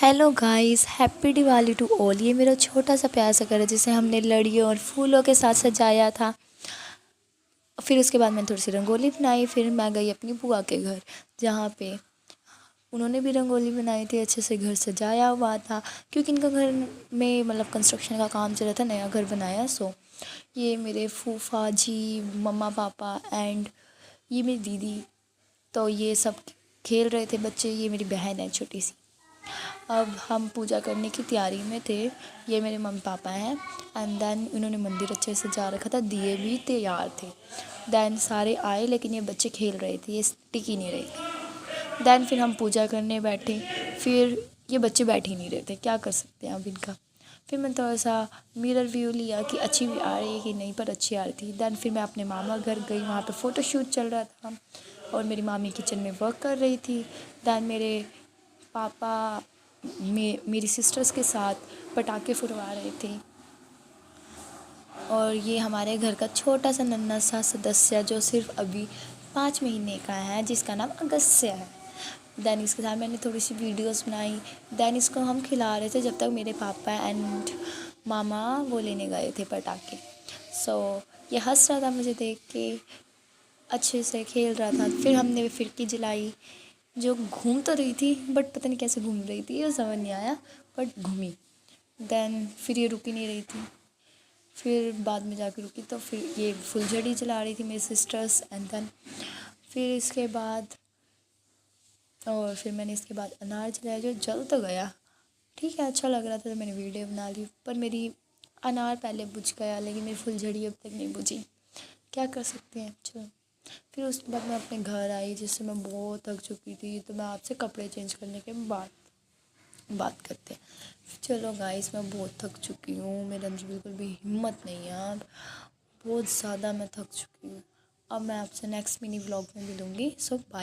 Hello guys, happy Diwali to all. ये मेरा छोटा सा प्यारा सा घर है जिसे हमने लड़ियों और फूलों के साथ सजाया था। फिर उसके बाद मैंने थोड़ी सी रंगोली बनाई। फिर मैं गई अपनी बुआ के घर, जहाँ पे उन्होंने भी रंगोली बनाई थी, अच्छे से घर सजाया हुआ था क्योंकि इनका घर में मतलब कंस्ट्रक्शन का काम चल रहा था, नया घर बनाया। सो ये मेरे फूफा जी, मम्मा पापा एंड ये मेरी दीदी, तो ये सब खेल रहे थे बच्चे। ये मेरी बहन है छोटी सी। अब हम पूजा करने की तैयारी में थे। ये मेरे मम्मी पापा हैं एंड देन उन्होंने मंदिर अच्छे से सजा रखा था, दिए भी तैयार थे। देन सारे आए लेकिन ये बच्चे खेल रहे थे, ये टिक ही नहीं रहे थे। देन फिर हम पूजा करने बैठे। फिर ये बच्चे बैठ ही नहीं रहे थे, क्या कर सकते हैं अब इनका। फिर मैंने थोड़ा सा मिरर व्यू लिया कि अच्छी भी आ रही है कि नहीं, पर अच्छी आ रही थी। देन फिर मैं अपने मामा घर गई, वहाँ पे फ़ोटोशूट चल रहा था और मेरी मामी किचन में वर्क कर रही थी। देन मेरे पापा मेरी सिस्टर्स के साथ पटाखे फुटवा रहे थे। और ये हमारे घर का छोटा सा नन्हा सा सदस्य जो सिर्फ अभी 5 महीने का है, जिसका नाम अगस्त्य है। देन इसके साथ मैंने थोड़ी सी वीडियोस बनाई। देन इसको हम खिला रहे थे जब तक मेरे पापा एंड मामा वो लेने गए थे पटाखे। सो ये हंस रहा था मुझे देख के, अच्छे से खेल रहा था। फिर हमने फिरकी जलाई जो घूम तो रही थी, बट पता नहीं कैसे घूम रही थी, ये समझ नहीं आया, बट घूमी। देन फिर ये रुकी नहीं रही थी, फिर बाद में जाके रुकी। तो फिर ये फुलझड़ी जला रही थी मेरी सिस्टर्स एंड देन फिर इसके बाद फिर मैंने इसके बाद अनार जलाया जो जल तो गया, ठीक है, अच्छा लग रहा था तो मैंने वीडियो बना ली। पर मेरी अनार पहले बुझ गया लेकिन मेरी फुलझड़ी अब तक नहीं बुझी, क्या कर सकते हैं। चलो फिर उसके बाद मैं अपने घर आई, जिससे मैं बहुत थक चुकी थी। तो मैं आपसे कपड़े चेंज करने के बाद बात करते हैं। चलो गाइस, मैं बहुत थक चुकी हूँ, मेरे अंदर बिल्कुल भी हिम्मत नहीं है अब, बहुत ज़्यादा मैं थक चुकी हूँ। अब मैं आपसे नेक्स्ट मिनी व्लॉग में मिलूँगी। सो बाय।